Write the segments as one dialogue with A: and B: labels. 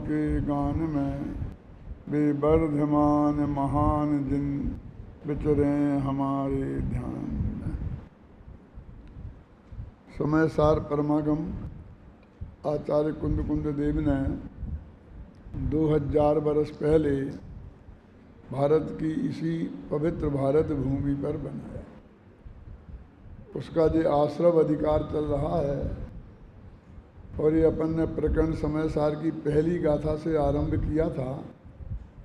A: के गान में बेबर्धमान महान जिन विचरे हमारे ध्यान में। समय सार परमागम आचार्य कुंद देव ने 2000 वर्ष पहले भारत की इसी पवित्र भारत भूमि पर बनाया। उसका जो आश्रव अधिकार चल रहा है और ये अपन ने प्रकरण समय सार की पहली गाथा से आरंभ किया था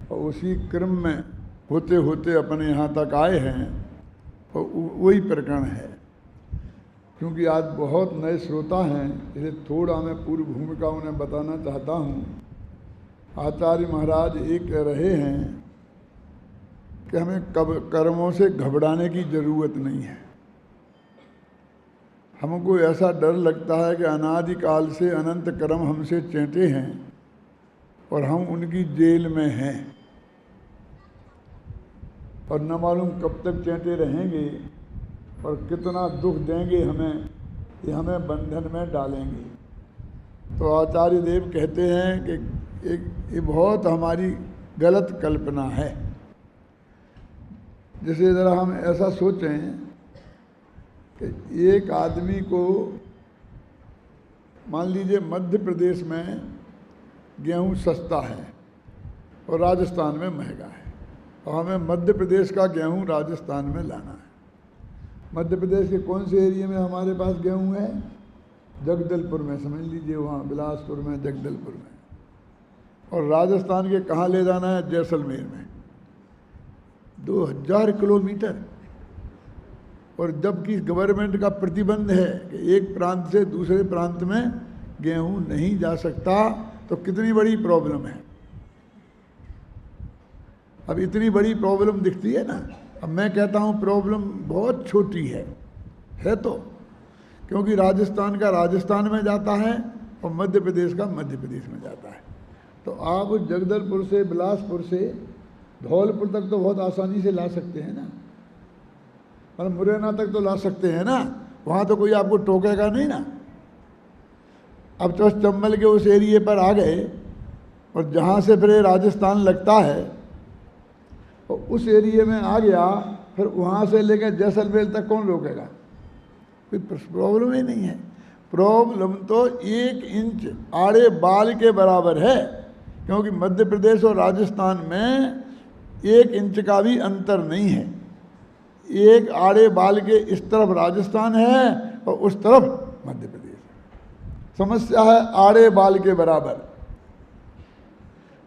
A: और उसी क्रम में होते होते अपन यहाँ तक आए हैं और वही प्रकरण है। क्योंकि आज बहुत नए श्रोता हैं, इसे थोड़ा मैं पूर्व भूमिका उन्हें बताना चाहता हूँ। आचार्य महाराज ये कह रहे हैं कि हमें कर्मों से घबराने की ज़रूरत नहीं है। हमको ऐसा डर लगता है कि अनादिकाल से अनंत कर्म हमसे चेंटे हैं और हम उनकी जेल में हैं और न मालूम कब तक चेंटे रहेंगे और कितना दुख देंगे हमें, ये हमें बंधन में डालेंगे। तो आचार्य देव कहते हैं कि ये बहुत हमारी गलत कल्पना है। जैसे ज़रा हम ऐसा सोचें कि एक आदमी को मान लीजिए मध्य प्रदेश में गेहूं सस्ता है और राजस्थान में महंगा है और हमें मध्य प्रदेश का गेहूं राजस्थान में लाना है। मध्य प्रदेश के कौन से एरिया में हमारे पास गेहूं है? जगदलपुर में, समझ लीजिए वहाँ बिलासपुर में, जगदलपुर में। और राजस्थान के कहाँ ले जाना है? जैसलमेर में, 2000 किलोमीटर। और जबकि गवर्नमेंट का प्रतिबंध है कि एक प्रांत से दूसरे प्रांत में गेहूं नहीं जा सकता, तो कितनी बड़ी प्रॉब्लम है। अब इतनी बड़ी प्रॉब्लम दिखती है ना। अब मैं कहता हूं प्रॉब्लम बहुत छोटी है तो, क्योंकि राजस्थान का राजस्थान में जाता है और मध्य प्रदेश का मध्य प्रदेश में जाता है। तो आप जगदलपुर से, बिलासपुर से धौलपुर तक तो बहुत आसानी से ला सकते हैं ना, मतलब मुरैना तक तो ला सकते हैं ना, वहाँ तो कोई आपको टोकेगा नहीं ना। अब तो चंबल के उस एरिए पर आ गए और जहाँ से फिर राजस्थान लगता है और उस एरिए में आ गया, फिर वहाँ से लेकर जैसलमेर तक कौन रोकेगा? कोई प्रॉब्लम ही नहीं है। प्रॉब्लम तो 1 इंच आड़े बाल के बराबर है, क्योंकि मध्य प्रदेश और राजस्थान में 1 इंच का भी अंतर नहीं है। एक आड़े बाल के इस तरफ राजस्थान है और उस तरफ मध्य प्रदेश है। समस्या है आड़े बाल के बराबर।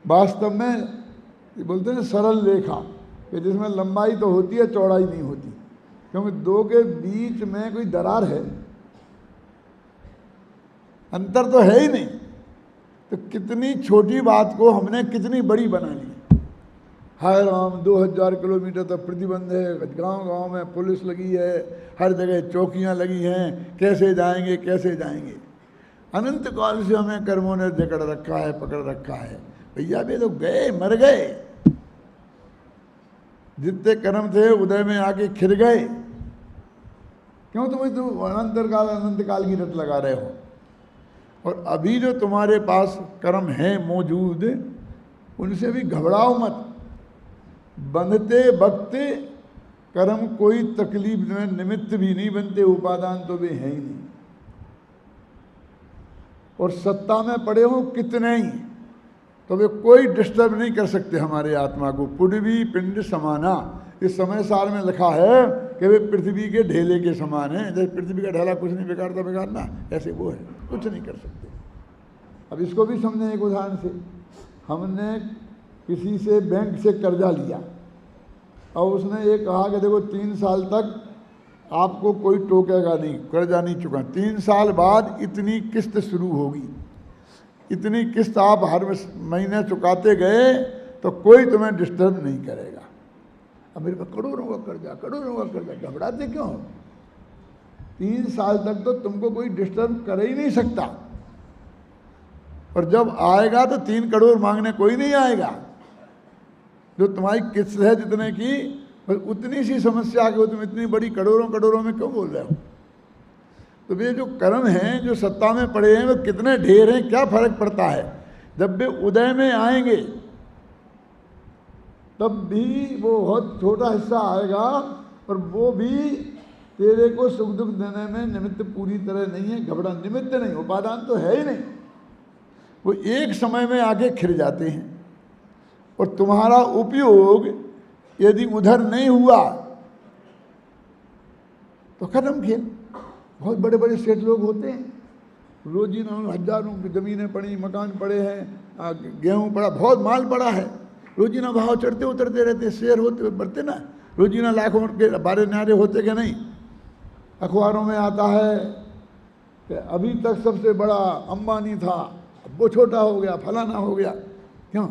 A: वास्तव में ये बोलते हैं सरल रेखा, कि जिसमें लंबाई तो होती है, चौड़ाई नहीं होती, क्योंकि दो के बीच में कोई दरार है, अंतर तो है ही नहीं। तो कितनी छोटी बात को हमने कितनी बड़ी बना ली। हाय राम, 2000 किलोमीटर तक प्रतिबंध है, गांव गांव में पुलिस लगी है, हर जगह चौकियां लगी हैं, कैसे जाएंगे कैसे जाएंगे। अनंत काल से हमें कर्मों ने जकड़ रखा है, पकड़ रखा है। भैया वे लोग गए, मर गए, जितने कर्म थे उदय में आके खिर गए। क्यों तुम अनंत काल की रट लगा रहे हो? और अभी जो तुम्हारे पास कर्म हैं मौजूद, उनसे भी घबराओ मत। बंधते बकते कर्म कोई तकलीफ में निमित्त भी नहीं बनते, उपादान तो वे हैं ही नहीं। और सत्ता में पड़े हो कितने ही, तो वे कोई डिस्टर्ब नहीं कर सकते हमारे आत्मा को। पुडवी पिंड समाना, इस समय सार में लिखा है कि वे पृथ्वी के ढेले के समान हैं। जैसे पृथ्वी का ढेला कुछ नहीं बिगाड़ता बिगाड़ना, ऐसे वो है, कुछ नहीं कर सकते। अब इसको भी समझें एक उदाहरण से। हमने किसी से बैंक से कर्जा लिया और उसने ये कहा कि देखो 3 साल तक आपको कोई टोकेगा नहीं, कर्जा नहीं चुका। 3 साल बाद इतनी किस्त शुरू होगी, इतनी किस्त आप हर महीने चुकाते गए तो कोई तुम्हें डिस्टर्ब नहीं करेगा। अब मेरे पास करोड़ों का कर्जा, घबराते क्यों? 3 साल तक तो तुमको कोई डिस्टर्ब कर ही नहीं सकता, और जब आएगा तो 3 करोड़ मांगने कोई नहीं आएगा। जो तुम्हारी किस्त है जितने की, बस उतनी सी समस्या कि तुम इतनी बड़ी करोड़ों में क्यों बोल रहे हो? तो ये जो कर्म हैं, जो सत्ता में पड़े हैं, वो कितने ढेर हैं, क्या फर्क पड़ता है? जब वे उदय में आएंगे तब भी वो बहुत छोटा हिस्सा आएगा, और वो भी तेरे को सुख दुख देने में निमित्त पूरी तरह नहीं है। घबरा निमित्त नहीं, उपादान तो है ही नहीं। वो एक समय में आके खिर जाते हैं, और तुम्हारा उपयोग यदि उधर नहीं हुआ तो खत्म खेल। बहुत बड़े बड़े सेठ लोग होते हैं, रोजीना हजारों की ज़मीनें पड़ी, मकान पड़े हैं, गेहूं पड़ा, बहुत माल पड़ा है, रोजीना भाव चढ़ते उतरते रहते, शेयर होते बढ़ते ना, रोजीना लाखों के बारे न्यारे होते कि नहीं। अखबारों में आता है कि अभी तक सबसे बड़ा अंबानी था, अब वो छोटा हो गया, फलाना हो गया। क्यों?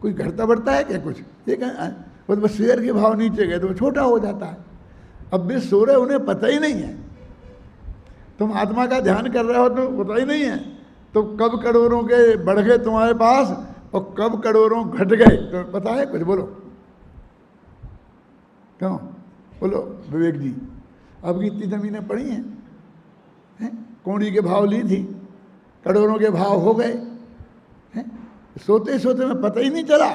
A: कोई घटता बढ़ता है क्या कुछ? ये क्या बस शेयर के भाव नीचे गए तो वो छोटा हो जाता है। अब वे सो रहे, उन्हें पता ही नहीं है। तुम आत्मा का ध्यान कर रहे हो तो पता ही नहीं है, तो कब करोड़ों के बढ़ गए तुम्हारे पास और कब करोड़ों घट गए तो पता है कुछ? बोलो क्यों? बोलो विवेक जी, अब की इतनी ज़मीनें पड़ी हैं, कौड़ी के भाव ली थी, करोड़ों के भाव हो गए हैं, सोते सोते में पता ही नहीं चला।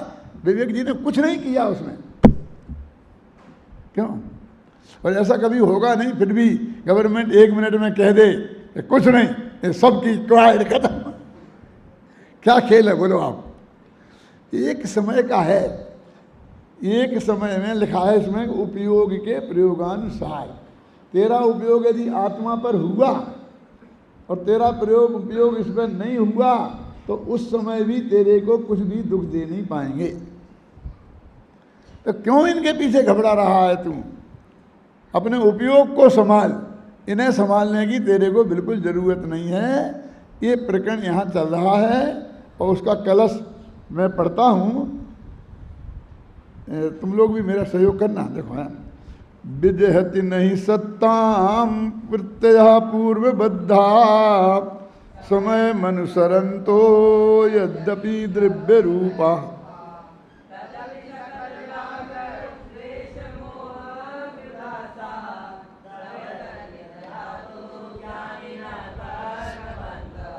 A: विवेक जी ने कुछ नहीं किया उसमें, क्यों? और ऐसा कभी होगा नहीं, फिर भी गवर्नमेंट 1 मिनट में कह दे कि कुछ नहीं, ये सबकी क्वाइड खत्म। क्या खेल है बोलो आप? एक समय का है, एक समय में लिखा है इसमें उपयोग के प्रयोगानुसार। तेरा उपयोग यदि आत्मा पर हुआ और तेरा उपयोग इस पर नहीं हुआ तो उस समय भी तेरे को कुछ भी दुख दे नहीं पाएंगे। तो क्यों इनके पीछे घबरा रहा है तू? अपने उपयोग को संभाल, इन्हें संभालने की तेरे को बिल्कुल ज़रूरत नहीं है। ये प्रकरण यहाँ चल रहा है और उसका कलश मैं पढ़ता हूँ, तुम लोग भी मेरा सहयोग करना। देखो है, विजहति नहीं सत्ताम प्रत्यय पूर्व बद्धा समय मनुसरंतो यद्यपि द्रव्य रूपा।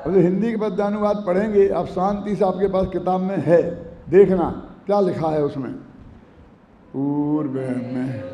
A: अब हिंदी के पद्यानुवाद पढ़ेंगे आप, शांति से आपके पास किताब में है, देखना क्या लिखा है उसमें। पूर्व में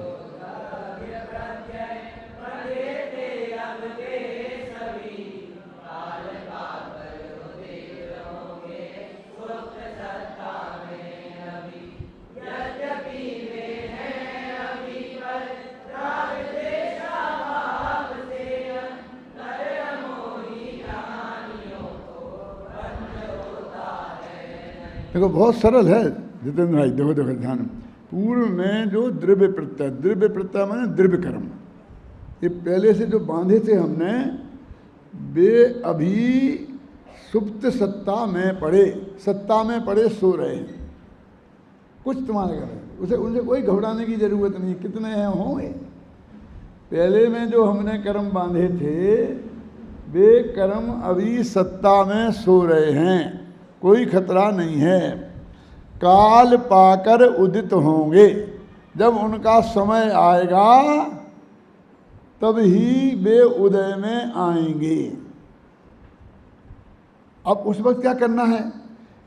A: देखो बहुत सरल है जितेंद्र भाई, देखो देखो ध्यान। पूर्व में जो द्रव्य प्रत्यय माने द्रव्य कर्म, ये पहले से जो बांधे थे हमने, वे अभी सुप्त सत्ता में पड़े सो रहे हैं, कुछ तुम्हारे घर उनसे कोई घबराने की जरूरत नहीं। कितने हैं होंगे? पहले में जो हमने कर्म बांधे थे वे कर्म अभी सत्ता में सो रहे हैं, कोई खतरा नहीं है। काल पाकर उदित होंगे, जब उनका समय आएगा तब ही वे उदय में आएंगे। अब उस वक्त क्या करना है?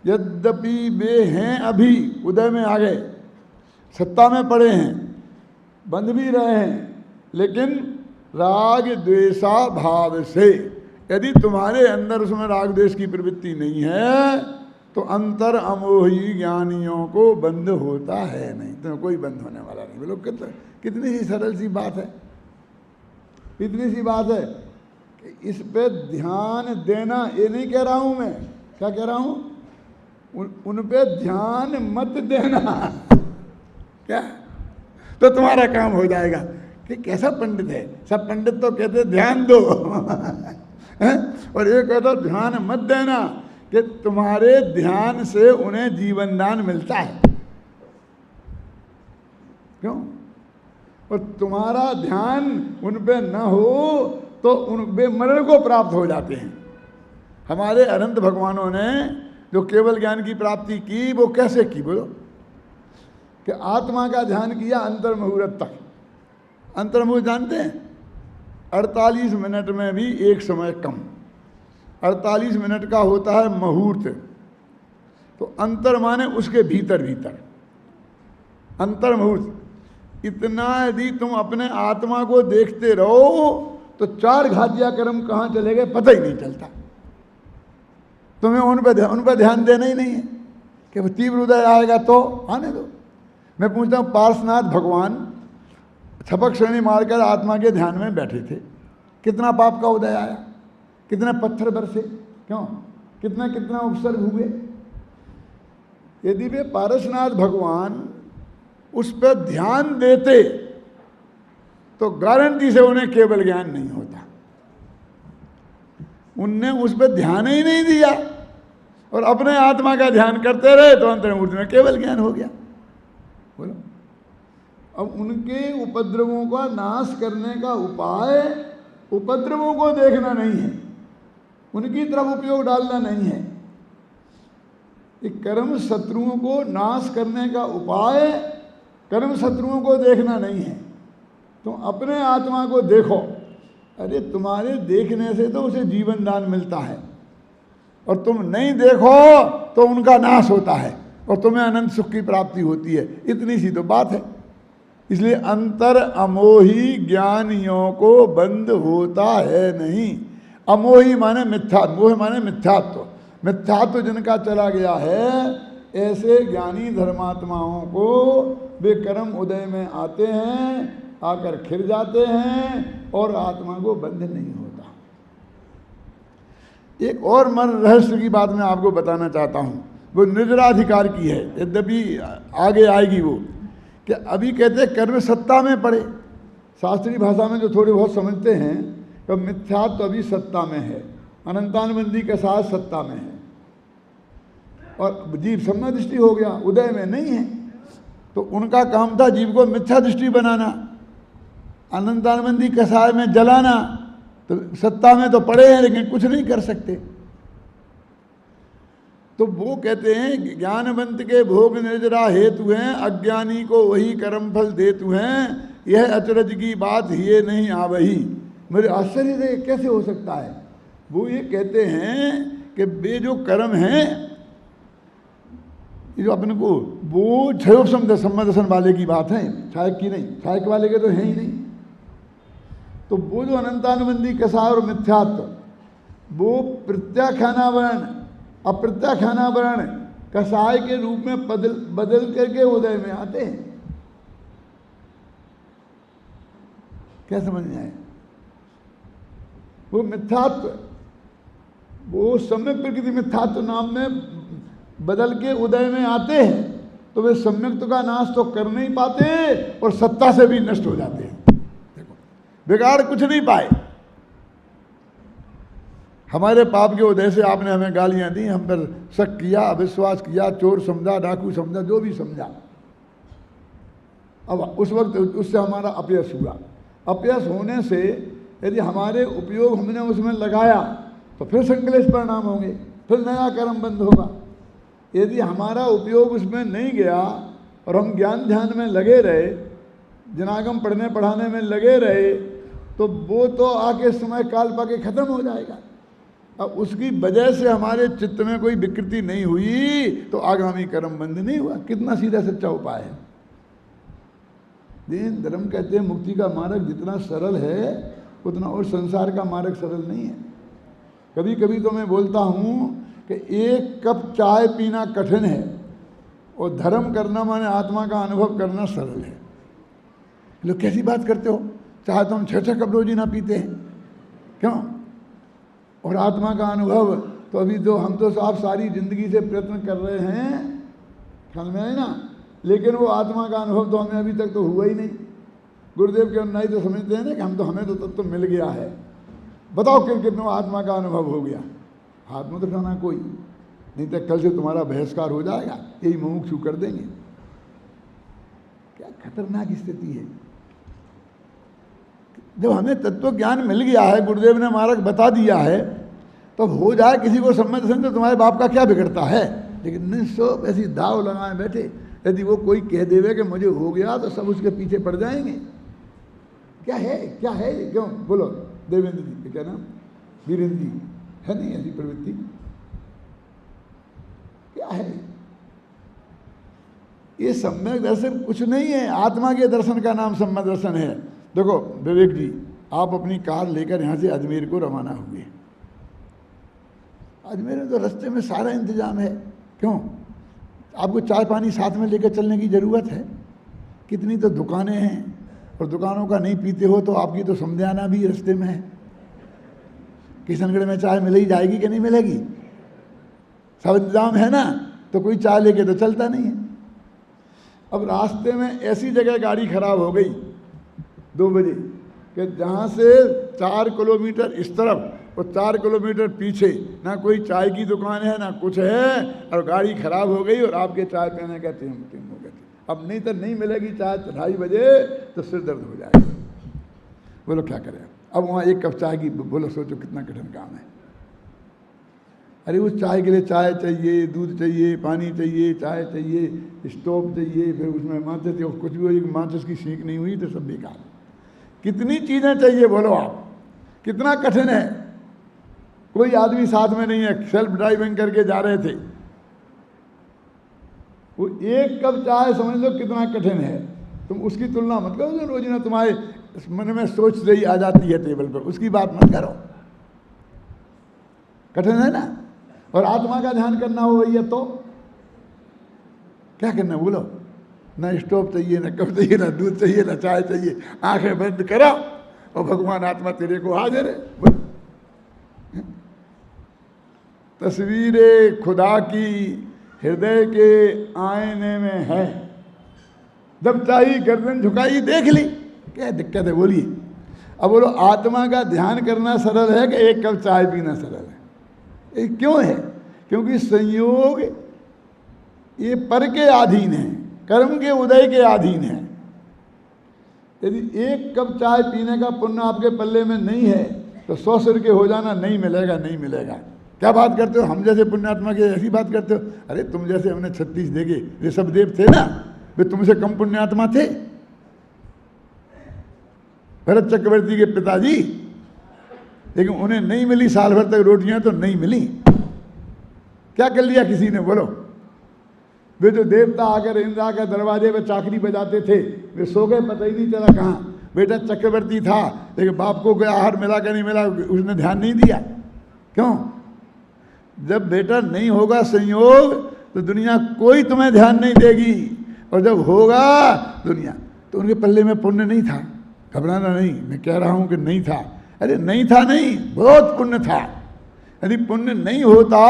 A: यद्यपि वे हैं अभी उदय में आ गए, सत्ता में पड़े हैं, बंध भी रहे हैं, लेकिन राग द्वेषा भाव से, यदि तुम्हारे अंदर उसमें राग द्वेष की प्रवृत्ति नहीं है तो अंतर अमोही ज्ञानियों को बंध होता है नहीं, तो कोई बंद होने वाला नहीं। बोलो कितनी सी सरल सी बात है, इतनी सी बात है कि इस पे ध्यान देना। ये नहीं कह रहा हूं मैं, क्या कह रहा हूं? उन पे ध्यान मत देना क्या, तो तुम्हारा काम हो जाएगा। कि कैसा पंडित है? सब पंडित तो कहते ध्यान दो और ये कहता ध्यान मत देना, कि तुम्हारे ध्यान से उन्हें जीवन दान मिलता है। क्यों? और तुम्हारा ध्यान उन पे न हो तो वे मरण को प्राप्त हो जाते हैं। हमारे अनंत भगवानों ने जो केवल ज्ञान की प्राप्ति की वो कैसे की? बोलो कि आत्मा का ध्यान किया अंतर मुहूर्त तक। अंतर मुहूर्त जानते हैं? 48 मिनट में भी एक समय कम, 48 मिनट का होता है मुहूर्त, तो अंतर माने उसके भीतर भीतर, अंतर्मुहूर्त। इतना यदि तुम अपने आत्मा को देखते रहो तो 4 घातिया कर्म कहाँ चले गए पता ही नहीं चलता। तुम्हें उन पर ध्यान देना ही नहीं है कि वो तीव्र उदय आएगा तो आने दो। मैं पूछता हूँ, पार्श्वनाथ भगवान छपक श्रेणी मारकर आत्मा के ध्यान में बैठे थे, कितना पाप का उदय आया, कितने पत्थर बरसे, क्यों, कितना कितना उपसर्ग हुए। यदि वे पार्श्वनाथ भगवान उस पर ध्यान देते तो गारंटी से उन्हें केवल ज्ञान नहीं होता। उनने उस पर ध्यान ही नहीं दिया और अपने आत्मा का ध्यान करते रहे तो अंतर्मुहूर्त में केवल ज्ञान हो गया। बोलो, अब उनके उपद्रवों का नाश करने का उपाय उपद्रवों को देखना नहीं है, उनकी तरफ उपयोग डालना नहीं है। एक कर्म शत्रुओं को नाश करने का उपाय कर्म शत्रुओं को देखना नहीं है। तुम अपने आत्मा को देखो, अरे तुम्हारे देखने से तो उसे जीवन दान मिलता है, और तुम नहीं देखो तो उनका नाश होता है और तुम्हें अनंत सुख की प्राप्ति होती है। इतनी सी तो बात है। इसलिए अंतर अमोही ज्ञानियों को बंद होता है नहीं। अमोही माने मिथ्या, मोह माने मिथ्यात्व। मिथ्यात्व जिनका चला गया है, ऐसे ज्ञानी धर्मात्माओं को वे कर्म उदय में आते हैं, आकर खिर जाते हैं और आत्मा को बंध नहीं होता। एक और मन रहस्य की बात मैं आपको बताना चाहता हूँ, वो निद्राधिकार की है, यद्यपि आगे आएगी वो, कि अभी कहते हैं कर्म सत्ता में पड़े। शास्त्रीय भाषा में जो थोड़े बहुत समझते हैं तो मिथ्यात्व तो अभी सत्ता में है, अनंतानुबंधी के साथ सत्ता में है, और जीव सम्यक दृष्टि हो गया, उदय में नहीं है। तो उनका काम था जीव को मिथ्या दृष्टि बनाना, अनंतानुबंधी कसाय में जलाना। तो सत्ता में तो पड़े हैं लेकिन कुछ नहीं कर सकते। तो वो कहते हैं ज्ञानवंत के भोग निर्जरा हेतु हैं, अज्ञानी को वही कर्म फल देतु हैं, यह अचरज की बात ये नहीं आवही। मेरे आश्चर्य से कैसे हो सकता है। वो ये कहते हैं कि वे जो कर्म हैं, ये जो अपने को, वो क्षयोपम सम्मदर्शन वाले की बात है, छायक की नहीं, छायक वाले के तो है ही नहीं। तो वो जो अनंतानुबंधी कसाय और मिथ्यात्व, वो प्रत्याख्यानावरण अप्रत्याख्यानावरण कसाय के रूप में बदल करके उदय में आते हैं। क्या समझ में आए। वो मिथ्यात्व, वो सम्यक प्रकृति मिथ्यात्व नाम में बदल के उदय में आते हैं, तो वे सम्यक्त्व का नाश तो कर नहीं पाते और सत्ता से भी नष्ट हो जाते हैं। देखो, बिगाड़ कुछ नहीं पाए। हमारे पाप के उदय से आपने हमें गालियां दी, हम पर शक किया, अविश्वास किया, चोर समझा, डाकू समझा, जो भी समझा। अब उस वक्त उससे हमारा अपयश हुआ। अपयश होने से यदि हमारे उपयोग हमने उसमें लगाया तो फिर संकलेश परिणाम होंगे, फिर नया कर्म बंद होगा। यदि हमारा उपयोग उसमें नहीं गया और हम ज्ञान ध्यान में लगे रहे, जनागम पढ़ने पढ़ाने में लगे रहे, तो वो तो आके समय काल पाके खत्म हो जाएगा। अब उसकी वजह से हमारे चित्त में कोई विकृति नहीं हुई तो आगामी कर्म बंद नहीं हुआ। कितना सीधा सच्चा उपाय है। दीन धर्म कहते हैं मुक्ति का मार्ग जितना सरल है उतना और संसार का मार्ग सरल नहीं है। कभी कभी तो मैं बोलता हूँ कि 1 कप चाय पीना कठिन है और धर्म करना माने आत्मा का अनुभव करना सरल है। लोग कैसी बात करते हो, चाहे तो हम 6-6 कप रोजी ना पीते हैं, क्यों? और आत्मा का अनुभव तो अभी तो हम तो आप सारी जिंदगी से प्रयत्न कर रहे हैं, ख्याल में है ना, लेकिन वो आत्मा का अनुभव तो हमें अभी तक तो हुआ ही नहीं। गुरुदेव के अनुयायी तो समझते हैं ना कि हम तो, हमें तो तब तो मिल गया है। बताओ कितना आत्मा का अनुभव हो गया। हाथ में तो उठाना कोई नहीं, तो कल से तुम्हारा बहिष्कार हो जाएगा, यही मुमुक्षु कर देंगे। क्या खतरनाक स्थिति है। जब हमें तत्व ज्ञान मिल गया है, गुरुदेव ने मार्ग बता दिया है, तो हो जाए किसी को सम्मत समझ तो तुम्हारे बाप का क्या बिगड़ता है। लेकिन नहीं, सब ऐसी दाव लगाए बैठे। यदि वो कोई कह देवे कि मुझे हो गया तो सब उसके पीछे पड़ जाएंगे। क्या है, क्या है, क्यों बोलो। देवेंद्र जी, क्या नाम, वीरेंद्र जी, है नहीं ऐसी प्रवृत्ति? क्या है? ये सम्यक दर्शन कुछ नहीं है, आत्मा के दर्शन का नाम सम्यक दर्शन है। देखो विवेक जी, आप अपनी कार लेकर यहाँ से अजमेर को रवाना हुए। अजमेर में तो रास्ते में सारा इंतजाम है, क्यों? आपको चाय पानी साथ में लेकर चलने की ज़रूरत है? कितनी तो दुकानें हैं, और दुकानों का नहीं पीते हो तो आपकी तो समझाना भी रास्ते में है। किशनगढ़ में चाय मिल ही जाएगी कि नहीं मिलेगी? सब इंतजाम है ना, तो कोई चाय लेके तो चलता नहीं है। अब रास्ते में ऐसी जगह गाड़ी खराब हो गई 2 बजे कि जहाँ से 4 किलोमीटर इस तरफ और 4 किलोमीटर पीछे ना कोई चाय की दुकान है ना कुछ है, और गाड़ी खराब हो गई और आपके चाय पीने का टिम टिम हो गया। अब नहीं तो नहीं मिलेगी चाय 2:30 बजे, तो सिर दर्द हो जाएगा। बोलो क्या करें? अब वहाँ एक कप चाय की, बोलो सोचो कितना कठिन काम है। अरे उस चाय के लिए चाय चाहिए, दूध चाहिए, पानी चाहिए, चाय चाहिए, स्टोव चाहिए, फिर उसमें माचिस, कुछ भी हो, माचिस की सीख नहीं हुई तो सब बेकार। कितनी चीज़ें चाहिए बोलो आप, कितना कठिन है। कोई आदमी साथ में नहीं है, सेल्फ ड्राइविंग करके जा रहे थे, वो एक कप चाय समझ लो कितना कठिन है। तुम उसकी तुलना मत करो जो रोजाना तुम्हारे मन में सोच रही आ जाती है टेबल पर, उसकी बात मत करो, कठिन है ना। और आत्मा का ध्यान करना हो भैया तो क्या करना, बोलो? ना स्टोव चाहिए, ना कप चाहिए, ना दूध चाहिए, ना चाय चाहिए, आंखें बंद करो और भगवान आत्मा तेरे को हाजिर है। तस्वीरें खुदा की हृदय के आईने में है, जब चाही गर्दन झुकाई देख ली, क्या दिक्कत है बोलिए? अब बोलो आत्मा का ध्यान करना सरल है कि एक कप चाय पीना सरल है? ये क्यों है? क्योंकि संयोग ये पर के अधीन है, कर्म के उदय के अधीन है। यदि एक कप चाय पीने का पुण्य आपके पल्ले में नहीं है तो 100 सिर के हो जाना नहीं मिलेगा, नहीं मिलेगा। क्या बात करते हो? हम जैसे पुण्यात्मा के ऐसी बात करते हो? अरे तुम जैसे हमने 36 देखे, ऋषभदेव थे ना, वे तुमसे कम पुण्यात्मा थे? भरत चक्रवर्ती के पिताजी, लेकिन उन्हें नहीं मिली साल भर तक रोटियां, तो नहीं मिली। क्या कर लिया किसी ने बोलो? वे जो देवता आकर इंद्रा के दरवाजे पे चाकरी बजाते थे, वे सो गए, पता ही नहीं चला कहाँ। बेटा चक्रवर्ती था, लेकिन बाप को कोई आहार मिला कि नहीं मिला उसने ध्यान नहीं दिया। क्यों? जब बेटा नहीं होगा संयोग तो दुनिया कोई तुम्हें ध्यान नहीं देगी, और जब होगा दुनिया, तो उनके पल्ले में पुण्य नहीं था। घबराना नहीं, मैं कह रहा हूं कि नहीं था। अरे नहीं था नहीं, बहुत पुण्य था। यदि पुण्य नहीं होता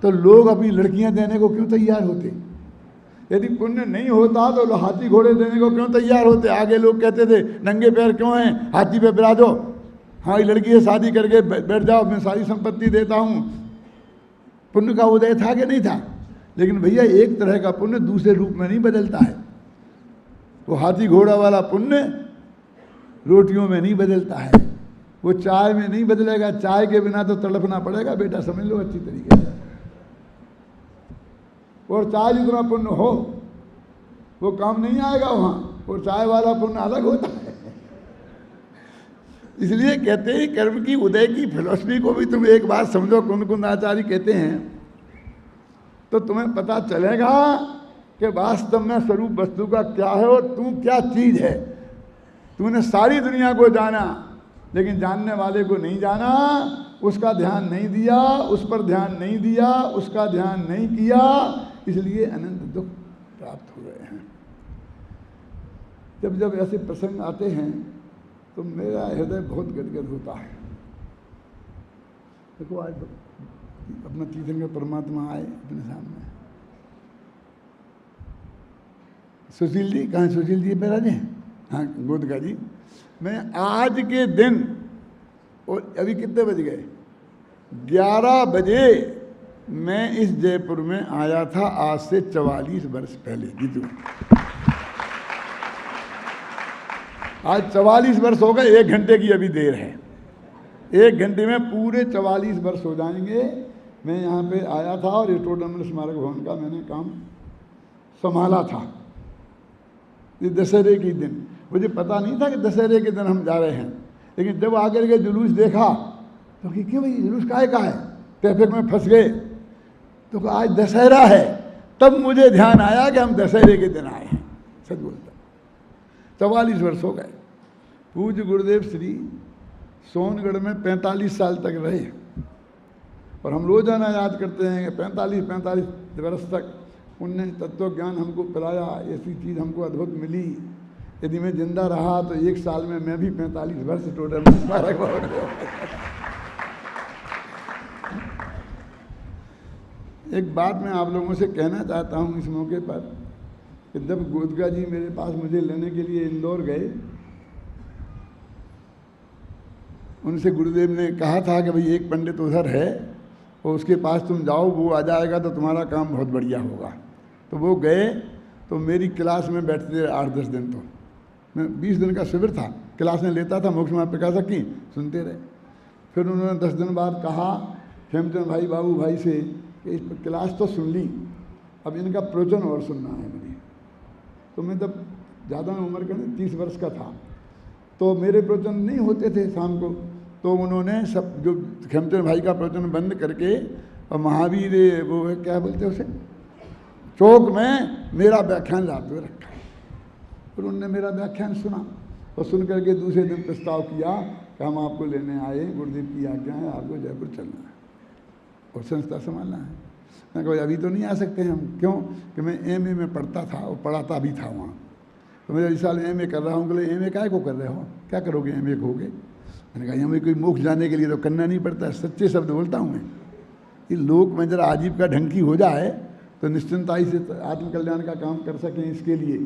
A: तो लोग अपनी लड़कियां देने को क्यों तैयार होते? यदि पुण्य नहीं होता तो लोग हाथी घोड़े देने को क्यों तैयार होते? आगे लोग कहते थे नंगे पैर क्यों हैं, हाथी पे बिराजो, हाँ लड़की से शादी करके बैठ जाओ, मैं सारी संपत्ति देता हूँ। पुण्य का उदय था कि नहीं था? लेकिन भैया एक तरह का पुण्य दूसरे रूप में नहीं बदलता है। वो हाथी घोड़ा वाला पुण्य रोटियों में नहीं बदलता है, वो चाय में नहीं बदलेगा। चाय के बिना तो तड़पना पड़ेगा बेटा, समझ लो अच्छी तरीके से। और चाय जितना पुण्य हो वो काम नहीं आएगा वहाँ, और चाय वाला पुण्य अलग होता है। इसलिए कहते हैं कर्म की उदय की फिलॉसफी को भी तुम एक बार समझो। कुंद आचार्य कहते हैं तो तुम्हें पता चलेगा कि वास्तव में स्वरूप वस्तु का क्या है और तू क्या चीज है। तूने सारी दुनिया को जाना, लेकिन जानने वाले को नहीं जाना, उसका ध्यान नहीं दिया, उस पर ध्यान नहीं दिया, उसका ध्यान नहीं किया, इसलिए अनंत दुख प्राप्त हो रहे हैं। जब जब ऐसे प्रसंग आते हैं तो मेरा हृदय बहुत गदगद होता है। देखो आज अपना तीर्थंकर परमात्मा आए अपने सामने। सुशील जी कहाँ? सुशील जी पे राजे, हाँ गोदका जी। मैं आज के दिन, और अभी कितने बज गए? 11 बजे मैं इस जयपुर में आया था, आज से 44 वर्ष पहले। जीतू आज 44 वर्ष हो गए, 1 घंटे की अभी देर है। 1 घंटे में पूरे 44 वर्ष हो जाएंगे। मैं यहाँ पे आया था और ये टोडरमल स्मारक भवन का मैंने काम संभाला था। ये दशहरे के दिन, मुझे पता नहीं था कि दशहरे के दिन हम जा रहे हैं, लेकिन जब आकर के जुलूस देखा तो क्यों भाई जुलूस काहे का है, ट्रैफिक में फंस गए, तो आज दशहरा है। तब मुझे ध्यान आया कि हम दशहरे के दिन आए हैं। सच बोलता, 44 वर्ष हो गए। पूज्य गुरुदेव श्री सोनगढ़ में 45 साल तक रहे, और हम रोजाना याद करते हैं कि 45 वर्ष तक उनने तत्व ज्ञान हमको पिलाया। ऐसी चीज़ हमको अद्भुत मिली। यदि मैं जिंदा रहा तो 1 साल में मैं भी 45 वर्ष टोटल स्मारक हो गया। एक बात मैं आप लोगों से कहना चाहता हूँ इस मौके पर कि जब गोदका जी मेरे पास मुझे लेने के लिए इंदौर गए, उनसे गुरुदेव ने कहा था कि भाई एक पंडित उधर है और उसके पास तुम जाओ, वो आ जाएगा तो तुम्हारा काम बहुत बढ़िया होगा। तो वो गए, तो मेरी क्लास में बैठते रहे 8-10 दिन। तो मैं 20 दिन का शिविर था, क्लास में लेता था, मोक्ष मार्ग प्रकाशक की सुनते रहे। फिर उन्होंने 10 दिन बाद कहा खेमचंद भाई बाबू भाई से कि इस क्लास तो सुन ली, अब इनका प्रवचन और सुनना है मुझे। तो मैं तब ज़्यादा उम्र का नहीं, 30 वर्ष का था, तो मेरे प्रवचन नहीं होते थे शाम को। तो उन्होंने सब जो खेमचंद भाई का प्रवचन बंद करके और महावीर वो क्या बोलते हैं उसे, चौक में मेरा व्याख्यान लाते हुए रखा। फिर उन्होंने मेरा व्याख्यान सुना और सुन करके दूसरे दिन प्रस्ताव किया कि हम आपको लेने आए, गुरुदेव की आज्ञा है, आपको जयपुर चलना है और संस्था संभालना है। मैं कहा अभी तो नहीं आ सकते हम। क्यों? कि मैं एमए में पढ़ता था और पढ़ाता भी था वहाँ। तो मैं इस साल एमए कर रहा हूँ। बोले एमए काहे को कर रहे हो, क्या करोगे एमए होगे? मैंने कहा हमें कोई मोक्ष जाने के लिए तो करना नहीं पड़ता। सच्चे शब्द बोलता हूँ मैं। ये लोक में जरा आजीविका ढंग की हो जाए तो निश्चिंताई से आत्मकल्याण का काम कर सकें। इसके लिए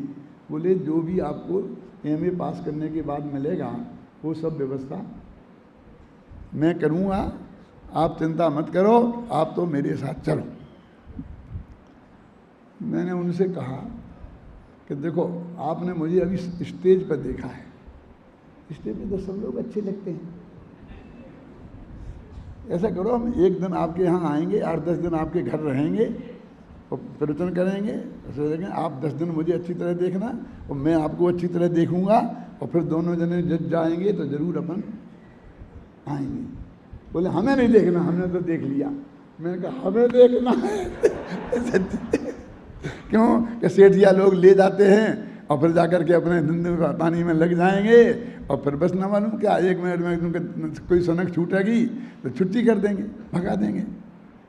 A: बोले जो भी आपको एमए पास करने के बाद मिलेगा वो सब व्यवस्था मैं करूँगा, आप चिंता मत करो, आप तो मेरे साथ चलो। मैंने उनसे कहा कि देखो आपने मुझे अभी स्टेज पर देखा है, स्टेज पे तो सब लोग अच्छे लगते हैं। ऐसा करो हम एक दिन आपके यहाँ आएंगे, 8-10 दिन आपके घर रहेंगे और प्रवचन करेंगे। ऐसे देखें आप 10 दिन मुझे अच्छी तरह देखना और मैं आपको अच्छी तरह देखूंगा, और फिर दोनों जने जज जाएंगे तो जरूर अपन आएंगे। बोले हमें नहीं देखना, हमने तो देख लिया। मैंने कहा हमें देखना है क्यों कि सेठिया लोग ले जाते हैं और फिर जाकर के अपने धंधे पानी में लग जाएंगे और फिर बस न मालूम क्या 1 मिनट में उनका कोई सनक छूटेगी तो छुट्टी कर देंगे, भगा देंगे।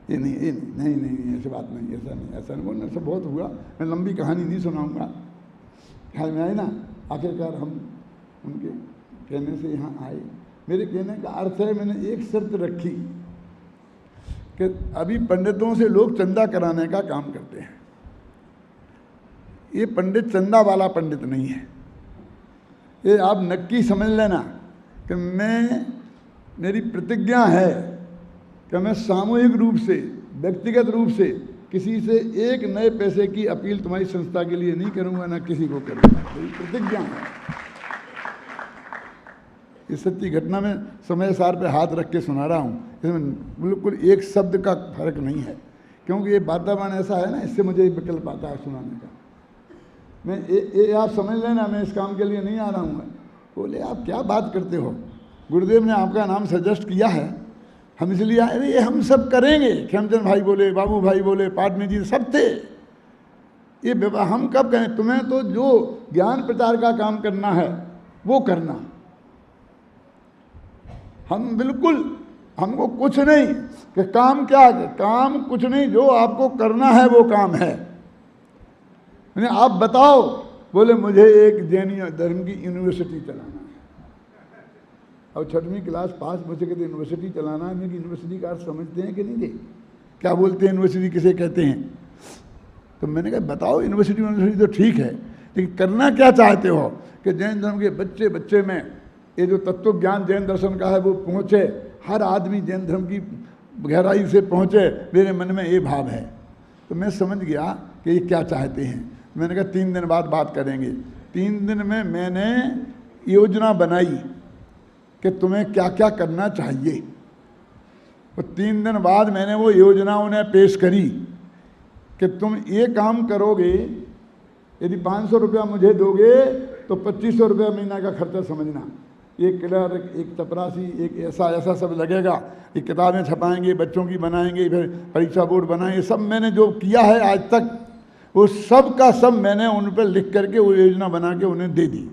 A: ये नहीं ऐसी बात नहीं, ऐसा नहीं बोलना। सब बहुत हुआ, मैं लंबी कहानी नहीं सुनाऊंगा। ख्याल में आए ना। आखिरकार हम उनके कहने से यहाँ आए। मेरे कहने का अर्थ है मैंने एक शर्त रखी कि अभी पंडितों से लोग चंदा कराने का काम करते हैं। ये पंडित चंदा वाला पंडित नहीं है। ये आप नक्की समझ लेना कि मेरी प्रतिज्ञा है कि मैं सामूहिक रूप से, व्यक्तिगत रूप से किसी से 1 नए पैसे की अपील तुम्हारी संस्था के लिए नहीं करूंगा, ना किसी को करूंगा। मेरी प्रतिज्ञा है। इस सच्ची घटना में समय सार पे हाथ रख के सुना रहा हूँ। इसमें बिल्कुल एक शब्द का फर्क नहीं है, क्योंकि ये वातावरण ऐसा है ना, इससे मुझे विकल्प आता है सुनाने का। मैं आप समझ लेना मैं इस काम के लिए नहीं आ रहा हूँ। बोले आप क्या बात करते हो, गुरुदेव ने आपका नाम सजेस्ट किया है, हम इसलिए आए। अरे ये हम सब करेंगे। खेमचंद भाई बोले, बाबू भाई बोले, पाटनी जी सब थे। ये हम कब कहें? तुम्हें तो जो ज्ञान प्रचार का काम करना है वो करना। हम बिल्कुल, हमको कुछ नहीं कि काम क्या, काम कुछ नहीं, जो आपको करना है वो काम है। मैंने आप बताओ। बोले मुझे एक जैन धर्म की यूनिवर्सिटी चलाना है। और 6वीं क्लास पास बच्चे कहते यूनिवर्सिटी चलाना है। मेरी यूनिवर्सिटी का अर्थ समझते हैं कि नहीं थे? क्या बोलते हैं यूनिवर्सिटी किसे कहते हैं? तो मैंने कहा बताओ यूनिवर्सिटी तो ठीक है, लेकिन करना क्या चाहते हो? कि जैन धर्म के बच्चे बच्चे में ये जो तत्व ज्ञान जैन दर्शन का है वो पहुँचे, हर आदमी जैन धर्म की गहराई से पहुँचे। मेरे मन में ये भाव है। तो मैं समझ गया कि ये क्या चाहते हैं। मैंने कहा 3 दिन बाद बात करेंगे। 3 दिन में मैंने योजना बनाई कि तुम्हें क्या क्या करना चाहिए। और 3 दिन बाद मैंने वो योजना उन्हें पेश करी कि तुम ये काम करोगे, यदि 500 रुपया मुझे दोगे तो 2500 रुपया महीना का खर्चा समझना। एक क्लर्क, एक चपरासी, एक ऐसा सब लगेगा। ये किताबें छपाएंगे, बच्चों की बनाएंगे, फिर परीक्षा बोर्ड बनाएंगे। सब मैंने जो किया है आज तक वो सब का सब मैंने उन पर लिख करके वो योजना बना के उन्हें दे दी।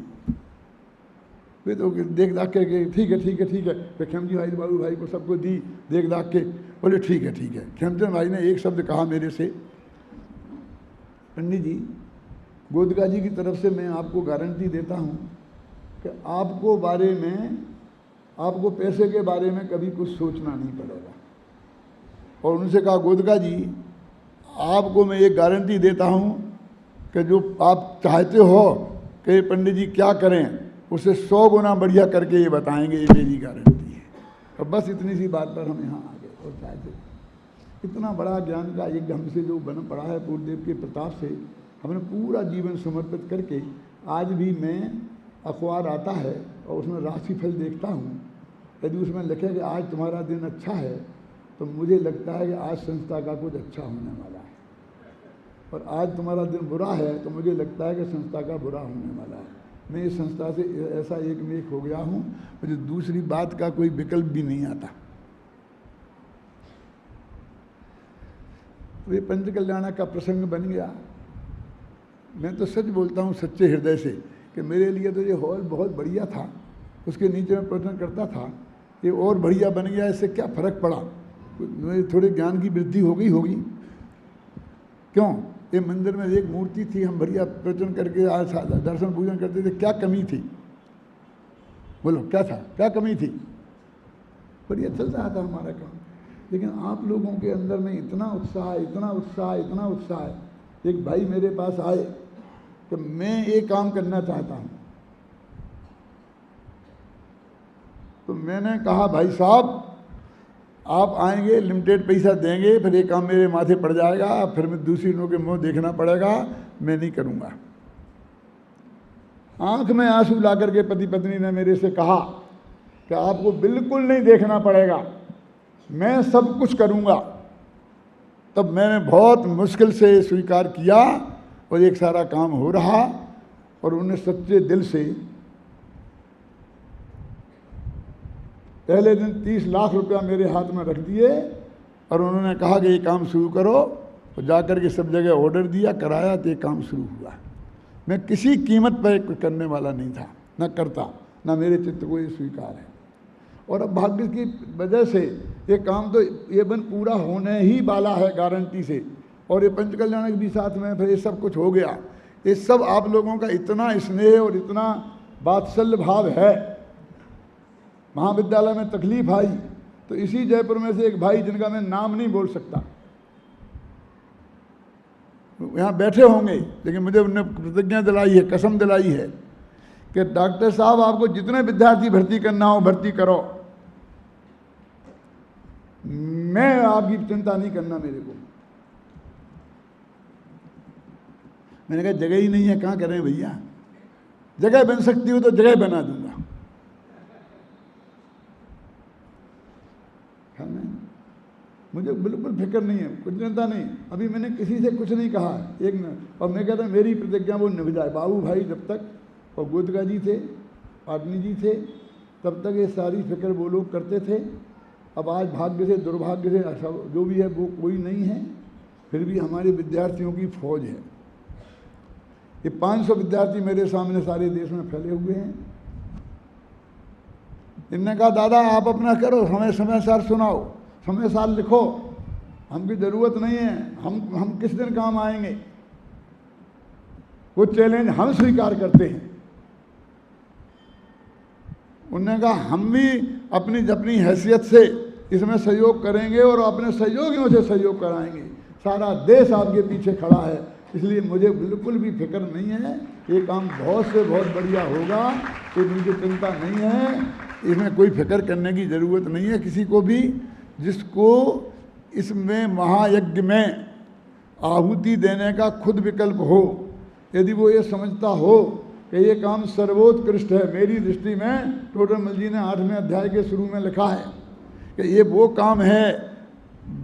A: वे तो देख दाख के ठीक है ठीक है ठीक है, फिर खेमचंद भाई बाबू भाई को सबको दी, देख दाख के बोले ठीक है ठीक है। खेमचंद भाई ने एक शब्द कहा मेरे से, पंडित जी गोदका जी की तरफ से मैं आपको गारंटी देता हूँ कि आपको बारे में, आपको पैसे के बारे में कभी कुछ सोचना नहीं पड़ेगा। और उनसे कहा गोदका जी आपको मैं ये गारंटी देता हूँ कि जो आप चाहते हो कि पंडित जी क्या करें, उसे 100 गुना बढ़िया करके ये बताएंगे, ये मेरी गारंटी है। और बस इतनी सी बात पर हम यहाँ आ गए। और चाहते इतना बड़ा ज्ञान का एक हमसे जो बन पड़ा है पूर्वदेव के प्रताप से, हमने पूरा जीवन समर्पित करके, आज भी मैं अखबार आता है और उसमें राशिफल देखता हूँ, यदि उसमें लिखे कि आज तुम्हारा दिन अच्छा है तो मुझे लगता है कि आज संस्था का कुछ अच्छा होने वाला है, और आज तुम्हारा दिन बुरा है तो मुझे लगता है कि संस्था का बुरा होने वाला है। मैं इस संस्था से ऐसा एक में एक हो गया हूँ, मुझे दूसरी बात का कोई विकल्प भी नहीं आता। तो ये पंचकल्याण का प्रसंग बन गया। मैं तो सच बोलता हूँ सच्चे हृदय से कि मेरे लिए तो ये हॉल बहुत बढ़िया था, उसके नीचे मैं प्रवचन करता था, ये और बढ़िया बन गया, इससे क्या फ़र्क पड़ा? मेरे थोड़े ज्ञान की वृद्धि हो गई होगी। क्यों? ये मंदिर में एक मूर्ति थी, हम बढ़िया प्रवचन करके आज दर्शन पूजन करते थे, क्या कमी थी? बोलो क्या था, क्या कमी थी? बढ़िया चल रहा था हमारा काम। लेकिन आप लोगों के अंदर में इतना उत्साह, इतना उत्साह, इतना उत्साह। एक भाई मेरे पास आए कि मैं ये काम करना चाहता हूँ, तो मैंने कहा भाई साहब आप आएंगे, लिमिटेड पैसा देंगे, फिर ये काम मेरे माथे पड़ जाएगा, फिर मैं दूसरी लोगों के मुंह देखना पड़ेगा, मैं नहीं करूँगा। आंख में आंसू ला करके पति पत्नी ने मेरे से कहा कि आपको बिल्कुल नहीं देखना पड़ेगा, मैं सब कुछ करूँगा। तब मैंने बहुत मुश्किल से स्वीकार किया और एक सारा काम हो रहा, और उन्हें सच्चे दिल से पहले दिन 30 लाख रुपया मेरे हाथ में रख दिए और उन्होंने कहा कि ये काम शुरू करो, और जाकर के सब जगह ऑर्डर दिया, कराया, तो ये काम शुरू हुआ। मैं किसी कीमत पर करने वाला नहीं था, न करता, न मेरे चित्त को ये स्वीकार है। और अब भाग्य की वजह से ये काम तो ये बन पूरा होने ही वाला है गारंटी से, और ये पंचकल्याण भी साथ में, फिर ये सब कुछ हो गया। ये सब आप लोगों का इतना स्नेह और इतना वात्सल्य भाव है। महाविद्यालय में तकलीफ आई तो इसी जयपुर में से एक भाई, जिनका मैं नाम नहीं बोल सकता, यहाँ बैठे होंगे, लेकिन मुझे उन्होंने प्रतिज्ञा दिलाई है, कसम दिलाई है कि डॉक्टर साहब आपको जितने विद्यार्थी भर्ती करना हो भर्ती करो, मैं आपकी चिंता नहीं करना मेरे को। मैंने कहा जगह ही नहीं है, कहाँ करें भैया, जगह बन सकती हो तो जगह बना दूंगा। मुझे बिल्कुल फिक्र नहीं है, कुछ चिंता नहीं। अभी मैंने किसी से कुछ नहीं कहा एक न, और मैं कहता मेरी प्रतिज्ञा वो निभ जाए। बाबू भाई जब तक, और गोदका जी थे, पाटनी जी थे, तब तक ये सारी फिक्र वो लोग करते थे। अब आज भाग्य से दुर्भाग्य से जो भी है वो कोई नहीं है, फिर भी हमारे विद्यार्थियों की फौज है। ये 500 विद्यार्थी मेरे सामने सारे देश में फैले हुए हैं। इनने कहा दादा आप अपना करो, समय समय सार सुनाओ, समय साल लिखो, हमकी ज़रूरत नहीं है, हम किस दिन काम आएंगे। वो चैलेंज हम स्वीकार करते हैं। उन्होंने कहा हम भी अपनी हैसियत से इसमें सहयोग करेंगे और अपने सहयोगियों से सहयोग कराएंगे। सारा देश आपके पीछे खड़ा है, इसलिए मुझे बिल्कुल भी फिक्र नहीं है। ये काम बहुत से बहुत बढ़िया होगा, तो मुझे चिंता नहीं है, इसमें कोई फिक्र करने की ज़रूरत नहीं है किसी को भी। जिसको इसमें महायज्ञ में आहुति देने का खुद विकल्प हो, यदि वो ये समझता हो कि ये काम सर्वोत्कृष्ट है, मेरी दृष्टि में टोडरमल जी ने 8वें अध्याय के शुरू में लिखा है कि ये वो काम है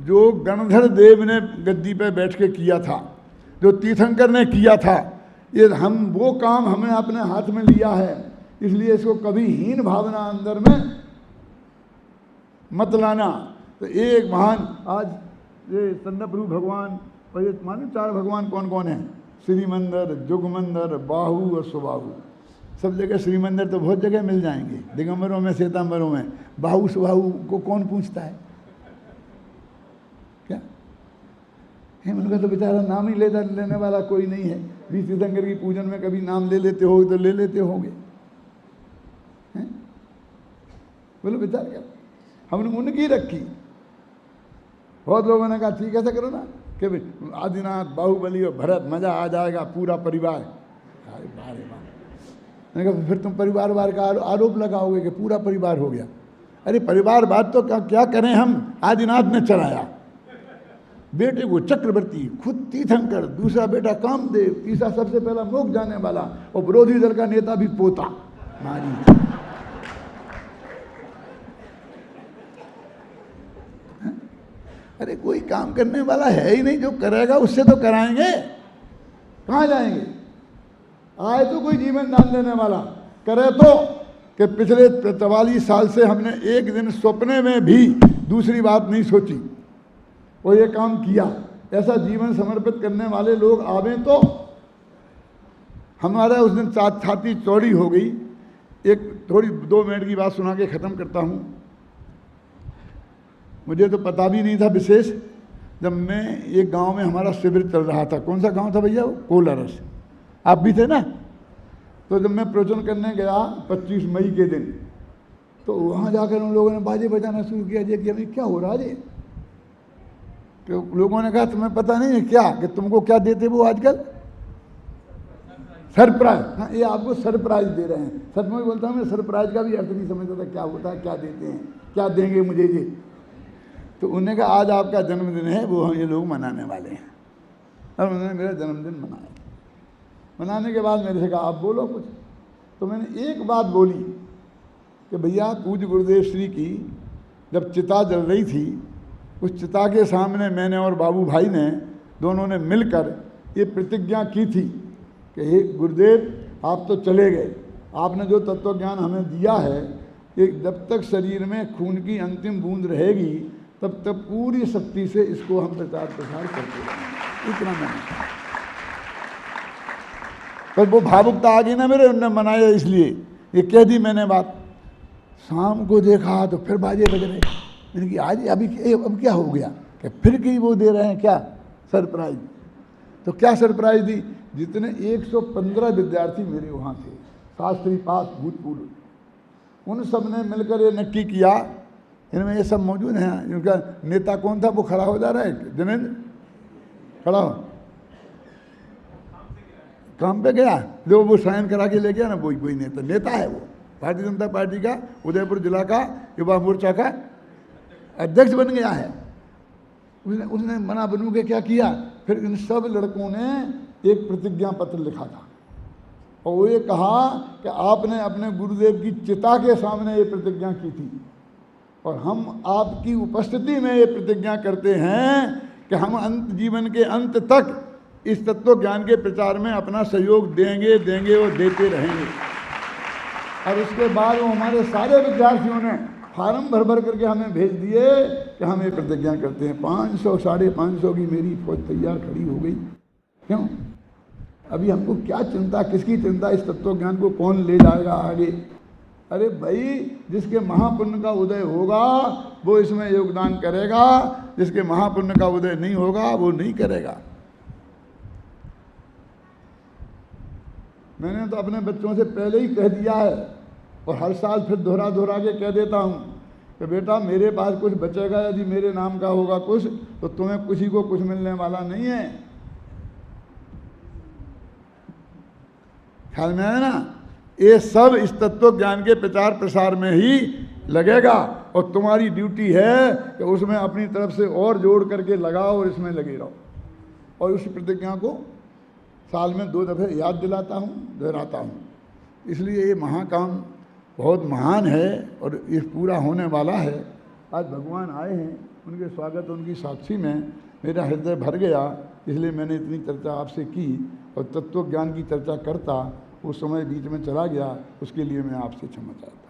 A: जो गणधर देव ने गद्दी पे बैठ के किया था, जो तीर्थंकर ने किया था। ये हम वो काम हमने अपने हाथ में लिया है, इसलिए इसको कभी हीन भावना अंदर में मत लाना। तो एक महान आज ये चंद्रप्रभु भगवान और ये मालूम 4 भगवान कौन कौन हैं? श्रीमंदर, जुगमंदर, बाहु और सुबाहु। सब जगह श्रीमंदर तो बहुत जगह मिल जाएंगे, दिगंबरों में, श्वेतांबरों में। बाहु सुबाहु को कौन पूछता है? क्या उनका तो बेचारा नाम ही लेने वाला कोई नहीं है। भी तीर्थंकर की पूजन में कभी नाम ले लेते हो तो ले लेते होंगे, बोलो बेचार क्या, हमने उनकी रखी। बहुत लोगों ने कहा ठीक है, ऐसा करो ना कि भाई आदिनाथ, बाहुबली और भरत, मजा आ जाएगा, पूरा परिवार। अरे बारे बार, मैंने कहा फिर तुम परिवार वार का आरोप लगाओगे कि पूरा परिवार हो गया। अरे परिवार बात तो क्या करें हम, आदिनाथ ने चलाया, बेटे को चक्रवर्ती, खुद तीर्थंकर, दूसरा बेटा कामदेव, तीसरा सबसे पहला मोक्ष जाने वाला, और विरोधी दल का नेता भी पोता मारी। अरे कोई काम करने वाला है ही नहीं, जो करेगा उससे तो कराएंगे, कहाँ जाएंगे? आए तो कोई जीवन दान देने वाला, करे तो कि पिछले 44 साल से हमने एक दिन सपने में भी दूसरी बात नहीं सोची और ये काम किया। ऐसा जीवन समर्पित करने वाले लोग आवे तो। हमारा उस दिन छाती चौड़ी हो गई। एक थोड़ी 2 मिनट की बात सुना के ख़त्म करता हूँ। मुझे तो पता भी नहीं था विशेष, जब मैं एक गांव में हमारा शिविर चल रहा था। कौन सा गांव था भैया? वो कोलारस। आप भी थे ना? तो जब मैं प्रवचन करने गया 25 मई के दिन, तो वहाँ जाकर उन लोगों ने बाजे बजाना शुरू किया। जे कि अभी क्या हो रहा है? तो लोगों ने कहा तुम्हें पता नहीं है क्या कि तुमको क्या देते वो आजकल? सरप्राइज। हाँ, ये आपको सरप्राइज दे रहे हैं। सच में बोलता हूँ, मैं सरप्राइज का भी अर्थ नहीं समझता था क्या होता है, क्या देते हैं, क्या देंगे मुझे ये। तो उन्होंने कहा आज आपका जन्मदिन है, वो ये लोग मनाने वाले हैं। और उन्होंने मेरा जन्मदिन मनाया। मनाने के बाद मेरे से कहा आप बोलो कुछ। तो मैंने एक बात बोली कि भैया पूज्य गुरुदेव श्री की जब चिता जल रही थी, उस चिता के सामने मैंने और बाबू भाई ने दोनों ने मिलकर ये प्रतिज्ञा की थी कि हे गुरुदेव आप तो चले गए, आपने जो तत्व ज्ञान हमें दिया है, ये जब तक शरीर में खून की अंतिम बूंद रहेगी तब तक पूरी शक्ति से इसको हम प्रचार प्रसार करते रहेंगे। इतना मैंने पर वो भावुकता आ गई ना मेरे, उनने मनाया इसलिए ये कह दी मैंने बात। शाम को देखा तो फिर बाजे बज रहे। मैंने कि आज अब क्या हो गया कि फिर की वो दे रहे हैं क्या सरप्राइज? तो क्या सरप्राइज दी? जितने 115 विद्यार्थी मेरे वहाँ थे, शास्त्री पास भूतपूर्व, उन सब ने मिलकर ये नक्की किया। इनमें ये सब मौजूद हैं। उनका नेता कौन था वो खड़ा हो जा रहा है, जनेंद्र खड़ा हो, काम पे गया जो वो साइन करा के ले गया ना, वही नेता है। वो भारतीय जनता पार्टी का उदयपुर जिला का युवा मोर्चा का अध्यक्ष बन गया है। उसने मना बनू के क्या किया, फिर इन सब लड़कों ने एक प्रतिज्ञा पत्र लिखा था और वो ये कहा कि आपने अपने गुरुदेव की चिता के सामने ये प्रतिज्ञा की थी और हम आपकी उपस्थिति में ये प्रतिज्ञा करते हैं कि हम अंत जीवन के अंत तक इस तत्व ज्ञान के प्रचार में अपना सहयोग देंगे और देते रहेंगे। और उसके बाद वो हमारे सारे विद्यार्थियों ने फार्म भर करके हमें भेज दिए कि हम ये प्रतिज्ञा करते हैं। 500 550 की मेरी फौज तैयार खड़ी हो गई। क्यों? अभी हमको क्या चिंता, किसकी चिंता? इस तत्व ज्ञान को कौन ले जाएगा आगे? अरे भाई, जिसके महापुण्य का उदय होगा वो इसमें योगदान करेगा, जिसके महापुण्य का उदय नहीं होगा वो नहीं करेगा। मैंने तो अपने बच्चों से पहले ही कह दिया है और हर साल फिर दोहरा के कह देता हूँ कि बेटा मेरे पास कुछ बचेगा, यदि मेरे नाम का होगा कुछ, तो तुम्हें किसी को कुछ मिलने वाला नहीं है। ख्याल में है ना? ये सब इस तत्व ज्ञान के प्रचार प्रसार में ही लगेगा और तुम्हारी ड्यूटी है कि उसमें अपनी तरफ से और जोड़ करके लगाओ और इसमें लगे रहो। और उस प्रतिज्ञा को साल में 2 दफ़े याद दिलाता हूँ, दोहराता हूँ। इसलिए ये महाकाम बहुत महान है और ये पूरा होने वाला है। आज भगवान आए हैं, उनके स्वागत उनकी साक्षी में मेरा हृदय भर गया, इसलिए मैंने इतनी चर्चा आपसे की। और तत्व ज्ञान की चर्चा करता वो समय बीच में चला गया, उसके लिए मैं आपसे क्षमा चाहता हूँ।